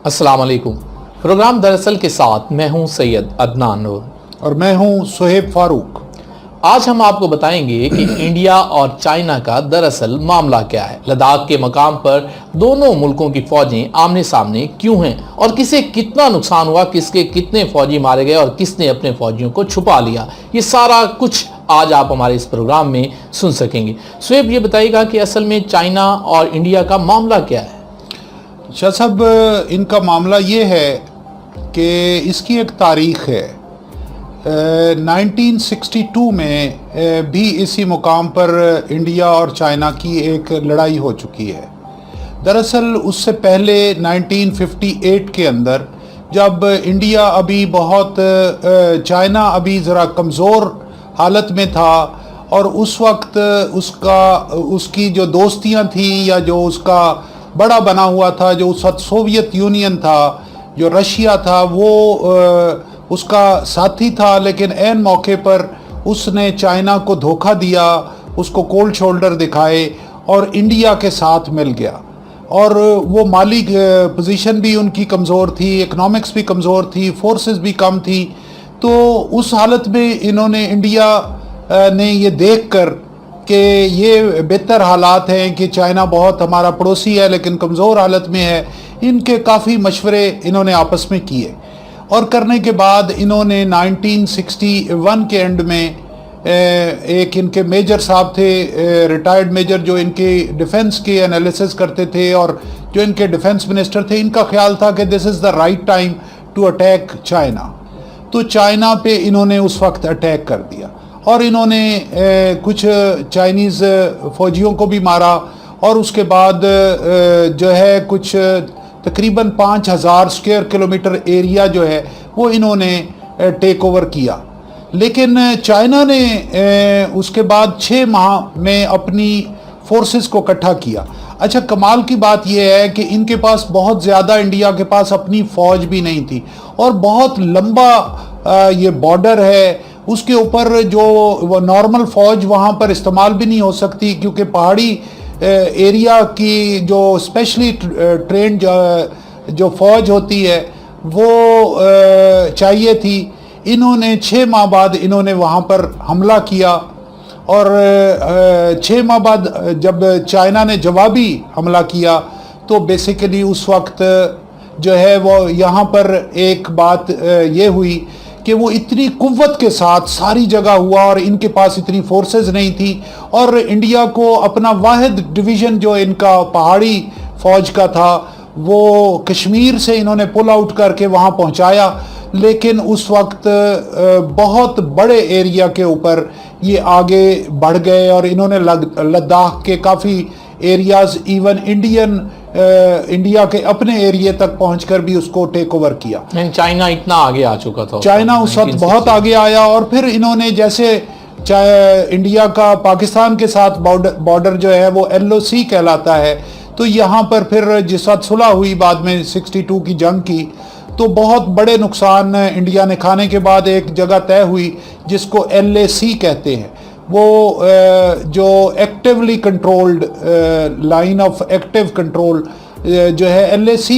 السلام علیکم۔ پروگرام دراصل کے ساتھ میں ہوں سید عدنان نور اور میں ہوں سہیب فاروق۔ آج ہم آپ کو بتائیں گے کہ انڈیا اور چائنا کا دراصل معاملہ کیا ہے، لداخ کے مقام پر دونوں ملکوں کی فوجیں آمنے سامنے کیوں ہیں، اور کسے کتنا نقصان ہوا، کس کے کتنے فوجی مارے گئے اور کس نے اپنے فوجیوں کو چھپا لیا، یہ سارا کچھ آج آپ ہمارے اس پروگرام میں سن سکیں گے۔ سہیب یہ بتائیے گا کہ اصل میں چائنا اور انڈیا کا معاملہ کیا ہے؟ شاہ صاحب، ان کا معاملہ یہ ہے کہ اس کی ایک تاریخ ہے۔ 1962 میں بھی اسی مقام پر انڈیا اور چائنا کی ایک لڑائی ہو چکی ہے۔ دراصل اس سے پہلے 1958 کے اندر جب انڈیا ابھی بہت چائنا ابھی ذرا کمزور حالت میں تھا، اور اس وقت اس کی جو دوستیاں تھیں یا جو اس کا بڑا بنا ہوا تھا، جو اس وقت سوویت یونین تھا، جو رشیا تھا، وہ اس کا ساتھی تھا، لیکن عین موقع پر اس نے چائنا کو دھوکہ دیا، اس کو کولڈ شولڈر دکھائے اور انڈیا کے ساتھ مل گیا۔ اور وہ مالی پوزیشن بھی ان کی کمزور تھی، اکنامکس بھی کمزور تھی، فورسز بھی کم تھی۔ تو اس حالت میں انہوں نے انڈیا نے یہ دیکھ کر کہ یہ بہتر حالات ہیں کہ چائنا بہت ہمارا پڑوسی ہے لیکن کمزور حالت میں ہے، ان کے کافی مشورے انہوں نے آپس میں کیے، اور کرنے کے بعد انہوں نے 1961 کے اینڈ میں ایک ان کے میجر صاحب تھے، ریٹائرڈ میجر، جو ان کے ڈیفنس کے انالیسس کرتے تھے اور جو ان کے ڈیفنس منسٹر تھے، ان کا خیال تھا کہ this is the right time to attack China. تو چائنا پہ انہوں نے اس وقت اٹیک کر دیا، اور انہوں نے کچھ چائنیز فوجیوں کو بھی مارا، اور اس کے بعد جو ہے کچھ تقریباً 5000 اسکوائر کلومیٹر ایریا جو ہے وہ انہوں نے ٹیک اوور کیا۔ لیکن چائنا نے اس کے بعد 6 ماہ میں اپنی فورسز کو اکٹھا کیا۔ اچھا، کمال کی بات یہ ہے کہ ان کے پاس بہت زیادہ، انڈیا کے پاس اپنی فوج بھی نہیں تھی، اور بہت لمبا یہ بارڈر ہے، اس کے اوپر جو وہ نارمل فوج وہاں پر استعمال بھی نہیں ہو سکتی، کیونکہ پہاڑی ایریا کی جو اسپیشلی ٹرینڈ جو فوج ہوتی ہے وہ چاہیے تھی۔ انہوں نے 6 ماہ بعد انہوں نے وہاں پر حملہ کیا، اور 6 ماہ بعد جب چائنا نے جوابی حملہ کیا تو بیسیکلی اس وقت جو ہے وہ یہاں پر ایک بات یہ ہوئی کہ وہ اتنی قوت کے ساتھ ساری جگہ ہوا، اور ان کے پاس اتنی فورسز نہیں تھی، اور انڈیا کو اپنا واحد ڈویژن جو ان کا پہاڑی فوج کا تھا وہ کشمیر سے انہوں نے پل آؤٹ کر کے وہاں پہنچایا۔ لیکن اس وقت بہت بڑے ایریا کے اوپر یہ آگے بڑھ گئے، اور انہوں نے لداخ کے کافی ایریاز، ایون انڈیا کے اپنے ایریے تک پہنچ کر بھی اس کو ٹیک اوور کیا۔ چائنا اتنا آگے آ چکا تھا، چائنا اس وقت بہت آگے آیا، اور پھر انہوں نے جیسے انڈیا کا پاکستان کے ساتھ بارڈر جو ہے وہ LOC کہلاتا ہے، تو یہاں پر پھر جس وقت صلح ہوئی بعد میں 62 کی جنگ کی، تو بہت بڑے نقصان انڈیا نے کھانے کے بعد ایک جگہ طے ہوئی جس کو LAC کہتے ہیں، وہ جو actually controlled line of active control جو ہے LAC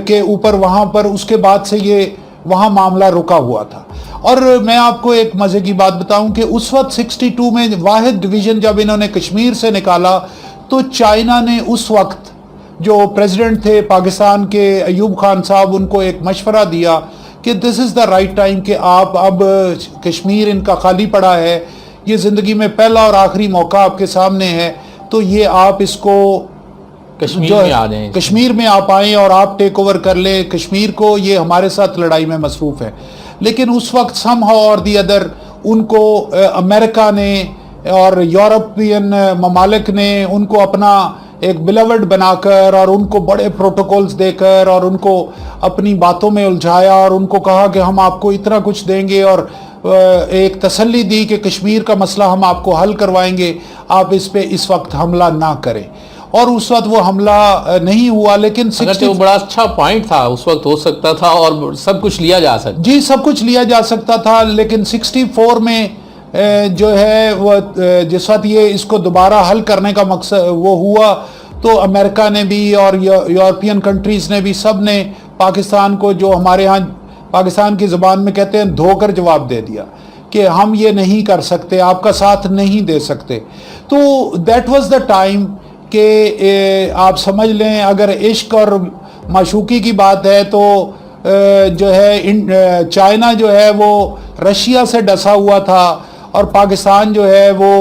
کے اوپر، وہاں پر اس کے بعد سے یہ وہاں معاملہ رکا ہوا تھا۔ اور میں آپ کو ایک مزے کی بات بتاؤں کہ اس وقت 62 میں واحد ڈویژن جب انہوں نے کشمیر سے نکالا، تو چائنا نے اس وقت جو پریزیڈنٹ تھے پاکستان کے، ایوب خان صاحب، ان کو ایک مشورہ دیا کہ this is the right time کہ آپ اب کشمیر ان کا خالی پڑا ہے، یہ زندگی میں پہلا اور آخری موقع آپ کے سامنے ہے، تو یہ آپ اس کو کشمیر میں آپ آئیں اور آپ ٹیک اوور کر لیں کشمیر کو، یہ ہمارے ساتھ لڑائی میں مصروف ہے۔ لیکن اس وقت سم ہاؤ اور دی ادر ان کو امریکہ نے اور یورپین ممالک نے ان کو اپنا ایک بلیورڈ بنا کر، اور ان کو بڑے پروٹوکولز دے کر، اور ان کو اپنی باتوں میں الجھایا، اور ان کو کہا کہ ہم آپ کو اتنا کچھ دیں گے، اور ایک تسلی دی کہ کشمیر کا مسئلہ ہم آپ کو حل کروائیں گے، آپ اس پہ اس وقت حملہ نہ کریں۔ اور اس وقت وہ حملہ نہیں ہوا، لیکن وہ بڑا اچھا پوائنٹ تھا، اس وقت ہو سکتا تھا اور سب کچھ لیا جا سکتا، جی سب کچھ لیا جا سکتا تھا، لیکن 64 میں جو ہے وہ جس وقت یہ اس کو دوبارہ حل کرنے کا مقصد وہ ہوا، تو امریکہ نے بھی اور یورپین کنٹریز نے بھی سب نے پاکستان کو, جو ہمارے ہاں پاکستان کی زبان میں کہتے ہیں, دھو کر جواب دے دیا کہ ہم یہ نہیں کر سکتے, آپ کا ساتھ نہیں دے سکتے. تو دیٹ واز دا ٹائم کہ آپ سمجھ لیں اگر عشق اور معشوقی کی بات ہے تو جو ہے چائنا جو ہے وہ رشیا سے ڈسا ہوا تھا اور پاکستان جو ہے وہ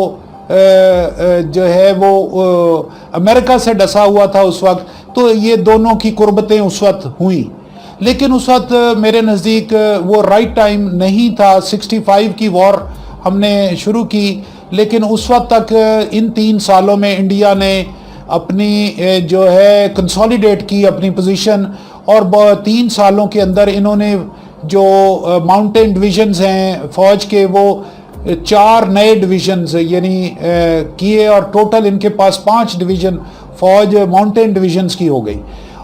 امریکہ سے ڈسا ہوا تھا اس وقت. تو یہ دونوں کی قربتیں اس وقت ہوئیں, لیکن اس وقت میرے نزدیک وہ رائٹ ٹائم نہیں تھا. 65 کی وار ہم نے شروع کی, لیکن اس وقت تک ان 3 سالوں میں انڈیا نے اپنی جو ہے کنسالیڈیٹ کی اپنی پوزیشن, اور 3 سالوں کے اندر انہوں نے جو ماؤنٹین ڈویژنز ہیں فوج کے وہ 4 نئے ڈویژنز یعنی کیے, اور ٹوٹل ان کے پاس 5 ڈویژن فوج ماؤنٹین ڈویژنز کی ہو گئی.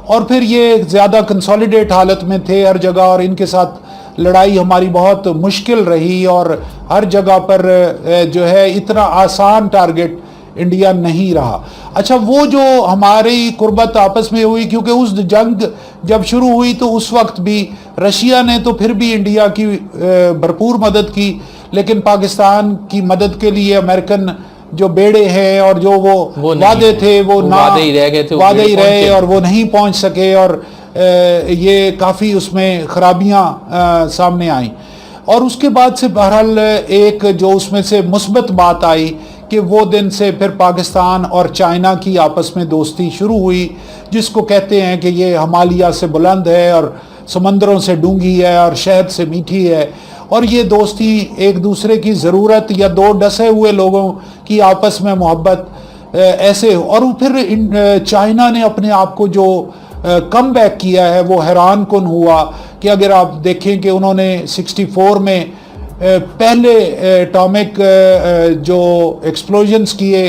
اور پھر یہ زیادہ کنسالیڈیٹ حالت میں تھے ہر جگہ, اور ان کے ساتھ لڑائی ہماری بہت مشکل رہی, اور ہر جگہ پر جو ہے اتنا آسان ٹارگٹ انڈیا نہیں رہا. اچھا, وہ جو ہماری قربت آپس میں ہوئی, کیونکہ اس جنگ جب شروع ہوئی تو اس وقت بھی رشیا نے تو پھر بھی انڈیا کی بھرپور مدد کی, لیکن پاکستان کی مدد کے لیے امریکن جو بیڑے ہیں اور جو وہ وعدے تھے وہ وعدے ہی رہ گئے تھے, وعدے ہی رہے اور وہ نہیں پہنچ سکے, اور یہ کافی اس میں خرابیاں سامنے آئیں. اور اس کے بعد سے بہرحال ایک جو اس میں سے مثبت بات آئی کہ وہ دن سے پھر پاکستان اور چائنا کی آپس میں دوستی شروع ہوئی, جس کو کہتے ہیں کہ یہ ہمالیہ سے بلند ہے اور سمندروں سے ڈونگی ہے اور شہد سے میٹھی ہے. اور یہ دوستی ایک دوسرے کی ضرورت یا 2 ڈسے ہوئے لوگوں کی آپس میں محبت ایسے. اور پھر چائنا نے اپنے آپ کو جو کم بیک کیا ہے وہ حیران کن ہوا کہ اگر آپ دیکھیں کہ انہوں نے 64 میں پہلے اٹامک جو ایکسپلوژنز کیے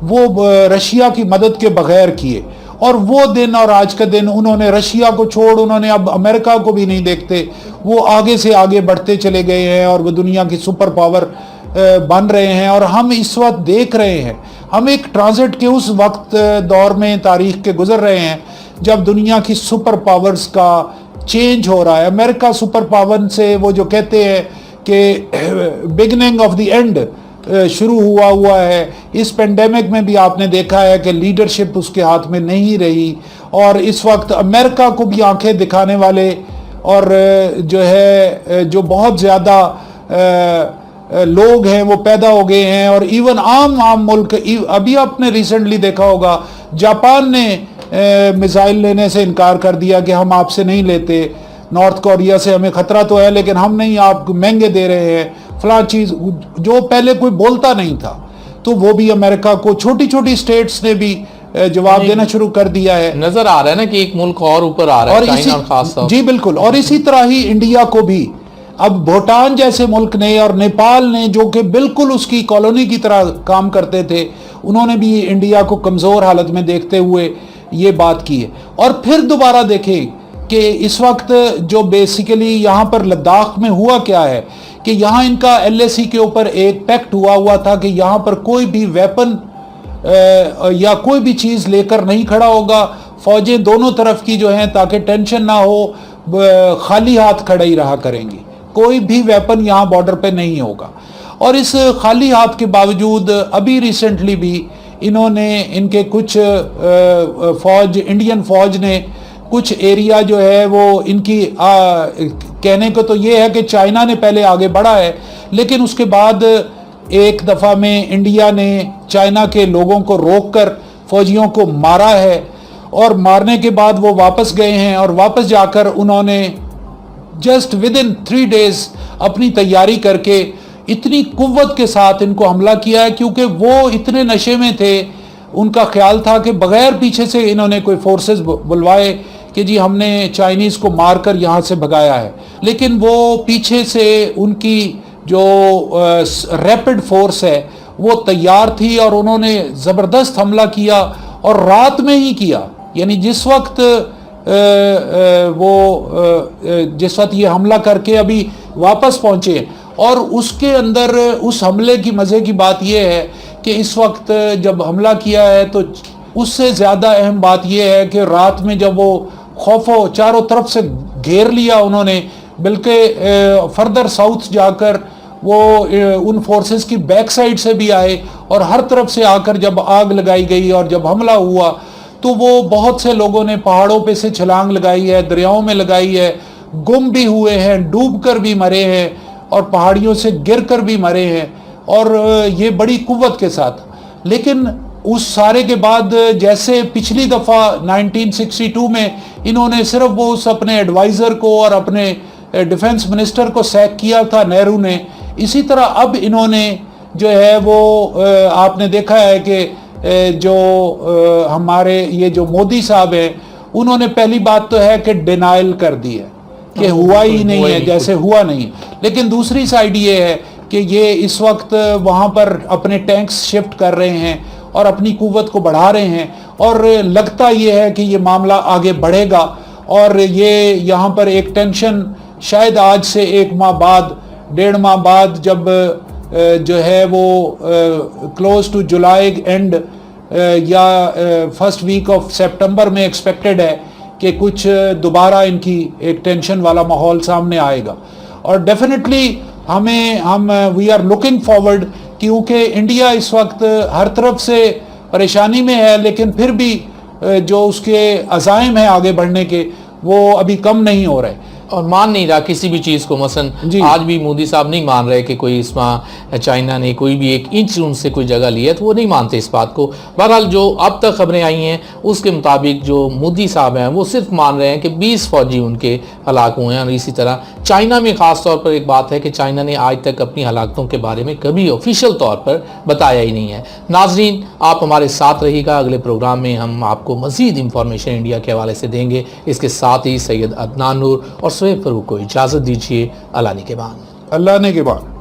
وہ رشیا کی مدد کے بغیر کیے, اور وہ دن اور آج کا دن انہوں نے رشیا کو چھوڑ انہوں نے اب امریکہ کو بھی نہیں دیکھتے, وہ آگے سے آگے بڑھتے چلے گئے ہیں اور وہ دنیا کی سپر پاور بن رہے ہیں. اور ہم اس وقت دیکھ رہے ہیں, ہم ایک ٹرانزٹ کے اس وقت دور میں تاریخ کے گزر رہے ہیں جب دنیا کی سپر پاورز کا چینج ہو رہا ہے. امریکہ سپر پاور سے وہ جو کہتے ہیں کہ بگننگ آف دی اینڈ شروع ہوا ہے. اس پینڈیمک میں بھی آپ نے دیکھا ہے کہ لیڈرشپ اس کے ہاتھ میں نہیں رہی, اور اس وقت امریکہ کو بھی آنکھیں دکھانے والے اور جو ہے جو بہت زیادہ لوگ ہیں وہ پیدا ہو گئے ہیں. اور ایون عام ملک, ابھی آپ نے ریسنٹلی دیکھا ہوگا جاپان نے میزائل لینے سے انکار کر دیا کہ ہم آپ سے نہیں لیتے, نارتھ کوریا سے ہمیں خطرہ تو ہے لیکن ہم نہیں, آپ مہنگے دے رہے ہیں فلاں چیز, جو پہلے کوئی بولتا نہیں تھا. تو وہ بھی امریکہ کو چھوٹی چھوٹی سٹیٹس نے بھی جواب دینا شروع کر دیا ہے. نظر آ رہا ہے نا کہ ایک ملک اور اوپر آ رہا ہے, چائنا اور خاص طور. جی بالکل, اور اسی طرح ہی انڈیا کو بھی اب بھوٹان جیسے ملک نے اور نیپال نے جو کہ بالکل اس کی کالونی کی طرح کام کرتے تھے, انہوں نے بھی انڈیا کو کمزور حالت میں دیکھتے ہوئے یہ بات کی ہے. اور پھر دوبارہ دیکھیں کہ اس وقت جو بیسیکلی یہاں پر لداخ میں ہوا کیا ہے کہ یہاں ان کا LAC کے اوپر ایک پیکٹ ہوا تھا کہ یہاں پر کوئی بھی ویپن یا کوئی بھی چیز لے کر نہیں کھڑا ہوگا, فوجیں دونوں طرف کی جو ہیں تاکہ ٹینشن نہ ہو خالی ہاتھ کھڑے ہی رہا کریں گی, کوئی بھی ویپن یہاں بارڈر پہ نہیں ہوگا. اور اس خالی ہاتھ کے باوجود ابھی ریسنٹلی بھی انہوں نے ان کے کچھ انڈین فوج نے کچھ ایریا جو ہے وہ ان کی کہنے کو تو یہ ہے کہ چائنا نے پہلے آگے بڑھا ہے, لیکن اس کے بعد ایک دفعہ میں انڈیا نے چائنا کے لوگوں کو روک کر فوجیوں کو مارا ہے, اور مارنے کے بعد وہ واپس گئے ہیں, اور واپس جا کر انہوں نے جسٹ ود ان 3 days اپنی تیاری کر کے اتنی قوت کے ساتھ ان کو حملہ کیا ہے, کیونکہ وہ اتنے نشے میں تھے, ان کا خیال تھا کہ بغیر پیچھے سے انہوں نے کوئی فورسز بلوائے کہ جی ہم نے چائنیز کو مار کر یہاں سے بھگایا ہے, لیکن وہ پیچھے سے ان کی جو ریپڈ فورس ہے وہ تیار تھی, اور انہوں نے زبردست حملہ کیا, اور رات میں ہی کیا. یعنی جس وقت جس وقت یہ حملہ کر کے ابھی واپس پہنچے, اور اس کے اندر اس حملے کی مزے کی بات یہ ہے کہ اس وقت جب حملہ کیا ہے تو اس سے زیادہ اہم بات یہ ہے کہ رات میں جب وہ خوف و چاروں طرف سے گھیر لیا انہوں نے، بلکہ فردر ساؤتھ جا کر وہ ان فورسز کی بیک سائڈ سے بھی آئے اور ہر طرف سے آ کر جب آگ لگائی گئی اور جب حملہ ہوا تو وہ بہت سے لوگوں نے پہاڑوں پہ سے چھلانگ لگائی ہے، دریاؤں میں لگائی ہے، گم بھی ہوئے ہیں، ڈوب کر بھی مرے ہیں اور پہاڑیوں سے گر کر بھی مرے ہیں، اور یہ بڑی قوت کے ساتھ. لیکن اس سارے کے بعد جیسے پچھلی دفعہ 1962 میں انہوں نے صرف وہ اس اپنے ایڈوائزر کو اور اپنے ڈیفنس منسٹر کو سیک کیا تھا نہرو نے، اسی طرح اب انہوں نے جو ہے وہ آپ نے دیکھا ہے کہ جو ہمارے یہ جو مودی صاحب ہیں انہوں نے پہلی بات تو ہے کہ ڈینائل کر دی ہے کہ ہوا ہی نہیں ہے، جیسے ہوا نہیں. لیکن دوسری سائیڈ یہ ہے کہ یہ اس وقت وہاں پر اپنے ٹینکس شفٹ کر رہے ہیں اور اپنی قوت کو بڑھا رہے ہیں، اور لگتا یہ ہے کہ یہ معاملہ آگے بڑھے گا، اور یہ یہاں پر ایک ٹینشن شاید آج سے 1 ماہ بعد 1.5 ماہ بعد جب جو ہے وہ کلوز ٹو جولائی اینڈ یا فرسٹ ویک آف سپٹمبر میں ایکسپیکٹڈ ہے کہ کچھ دوبارہ ان کی ایک ٹینشن والا ماحول سامنے آئے گا. اور ڈیفینیٹلی ہم وی آر لوکنگ فارورڈ، کیونکہ انڈیا اس وقت ہر طرف سے پریشانی میں ہے، لیکن پھر بھی جو اس کے عزائم ہیں آگے بڑھنے کے وہ ابھی کم نہیں ہو رہے اور مان نہیں رہا کسی بھی چیز کو. مثلا آج بھی مودی صاحب نہیں مان رہے کہ کوئی اس میں چائنا نے کوئی بھی 1 انچ ان سے کوئی جگہ لی ہے، تو وہ نہیں مانتے اس بات کو. بہرحال جو اب تک خبریں آئی ہیں اس کے مطابق جو مودی صاحب ہیں وہ صرف مان رہے ہیں کہ 20 فوجی ان کے ہلاک ہوئے ہیں. اور اسی طرح چائنا میں خاص طور پر ایک بات ہے کہ چائنا نے آج تک اپنی ہلاکتوں کے بارے میں کبھی آفیشیل طور پر بتایا ہی نہیں ہے. ناظرین آپ ہمارے ساتھ رہیے گا، اگلے پروگرام میں ہم آپ کو مزید انفارمیشن انڈیا کے حوالے سے دیں گے. اس کے ساتھ ہی سید عدنان نور اور سہیب فاروق کو اجازت دیجیے. اللہ نے کے بعد.